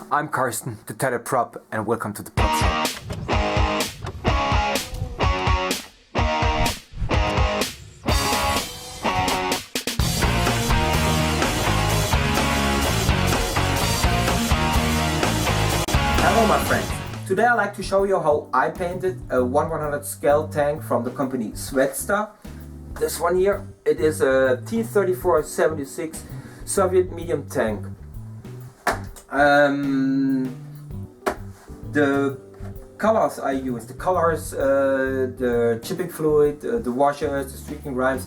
I'm Karsten, the Teleprop, and welcome to the Prop Show. Hello my friends, today I'd like to show you how I painted a 1/100 scale tank from the company Svetsta. This one here, it is a T-34-76 Soviet medium tank. The colors I use, the chipping fluid, the washers, the streaking rimes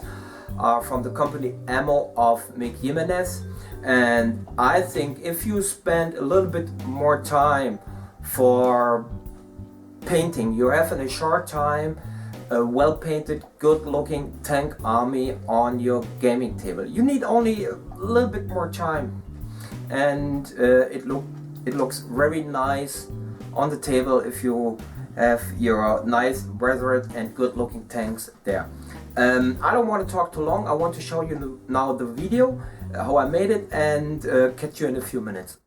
are from the company Ammo of Mick Jimenez. And I think if you spend a little bit more time for painting, you have in a short time a well-painted, good-looking tank army on your gaming table. You need only a little bit more time, and it looks very nice on the table if you have your nice, weathered and good-looking tanks there. I don't want to talk too long. I want to show you now the video, how I made it, and catch you in a few minutes.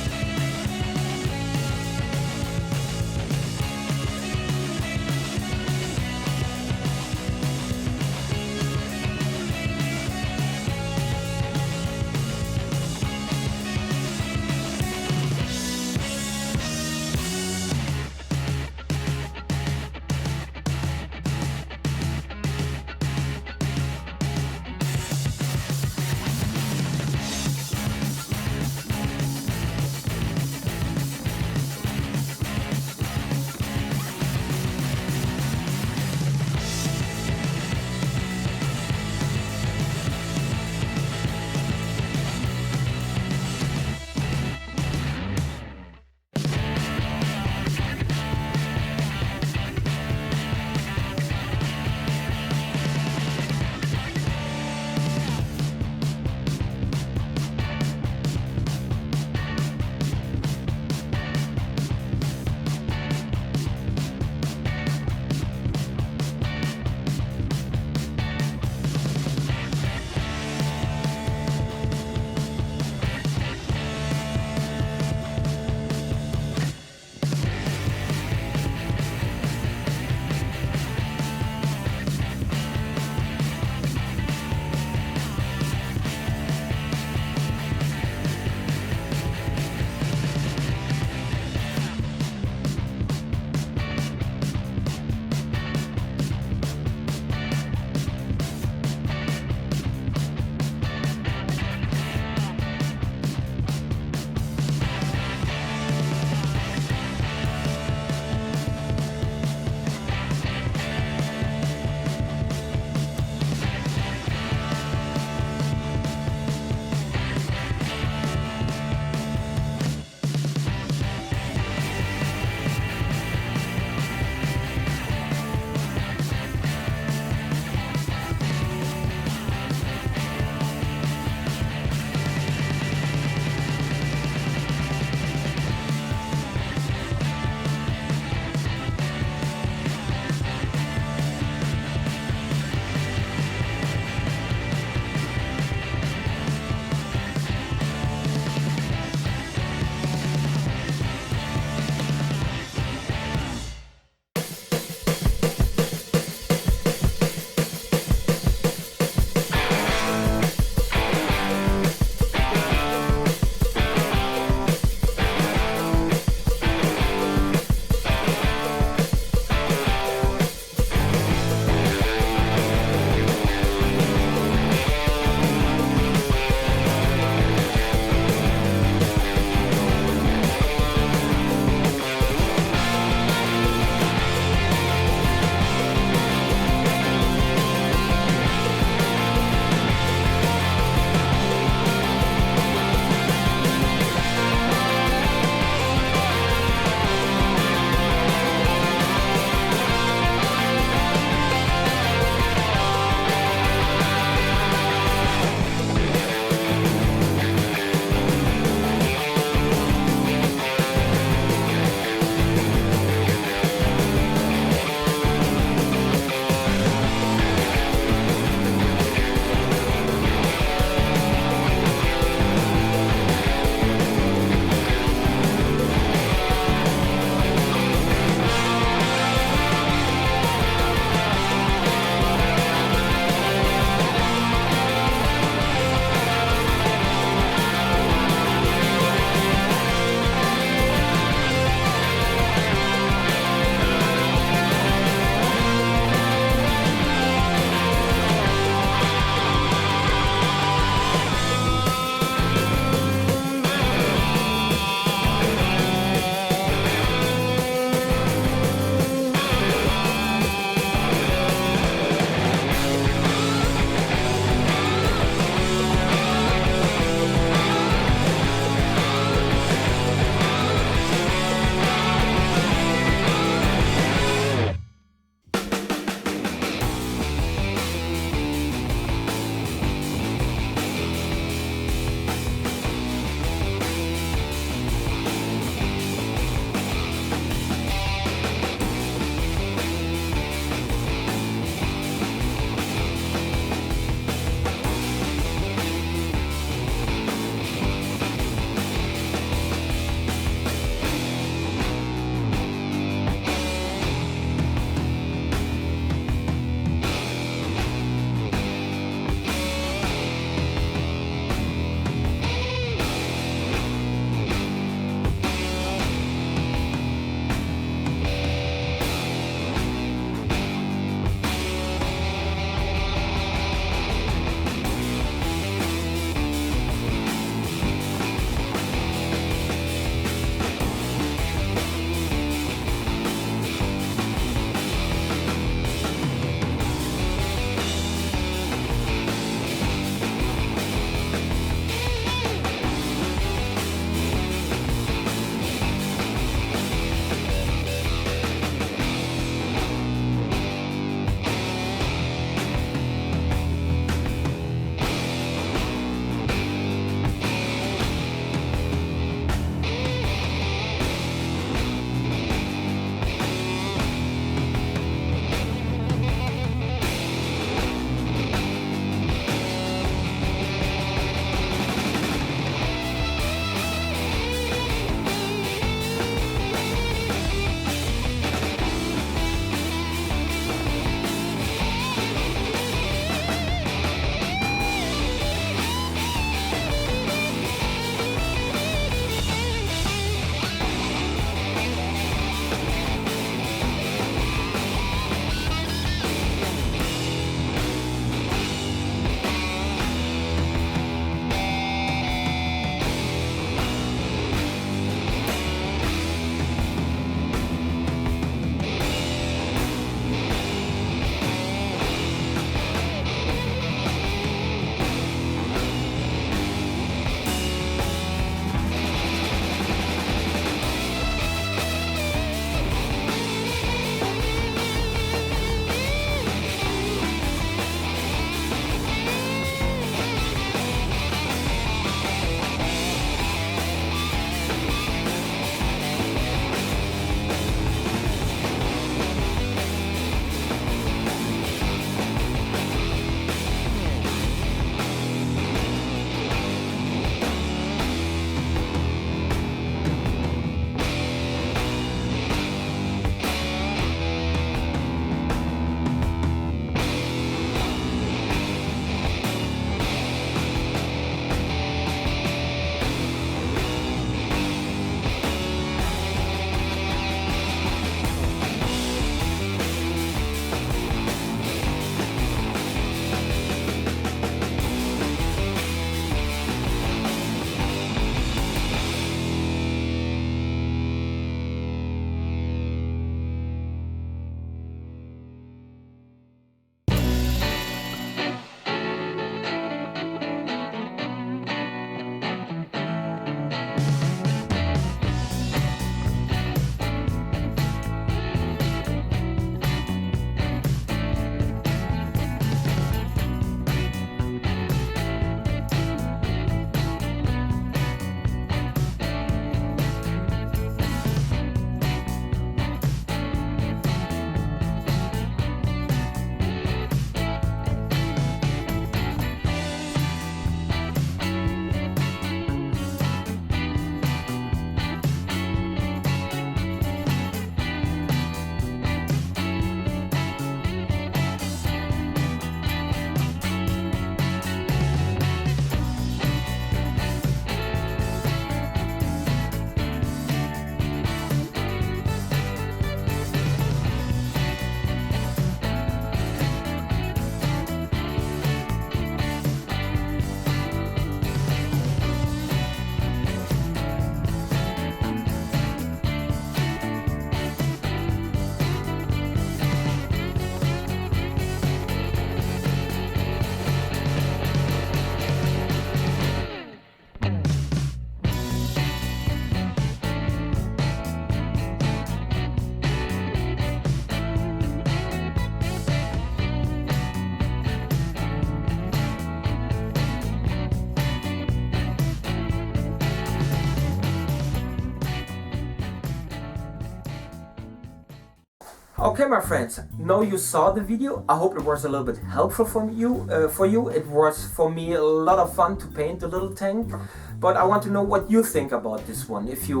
Okay, my friends, now you saw the video. I hope it was a little bit helpful for you. It was for me a lot of fun to paint the little tank, but I want to know what you think about this one. If you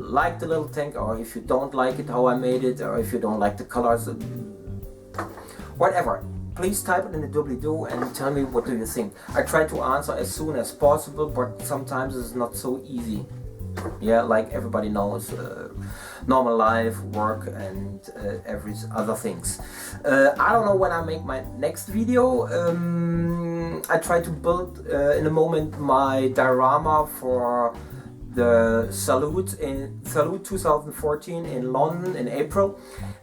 like the little tank, or if you don't like it, how I made it, or if you don't like the colors, whatever. Please type it in the doobly-doo and tell me what do you think. I try to answer as soon as possible, but sometimes it's not so easy. Yeah, like everybody knows, normal life, work, and every other things. I don't know when I make my next video. I try to build in a moment my diorama for the Salute 2014 in London in April,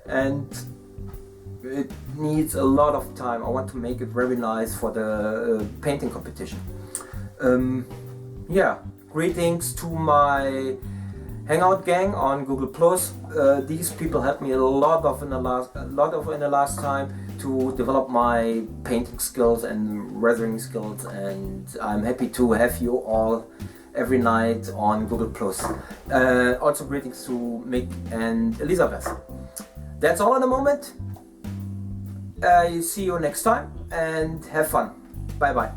and it needs a lot of time. I want to make it very nice for the painting competition. Yeah. Greetings to my Hangout gang on Google+. These people helped me a lot in the last time to develop my painting skills and weathering skills, and I'm happy to have you all every night on Google+. Also greetings to Mick and Elizabeth. That's all in the moment. I see you next time and have fun. Bye bye.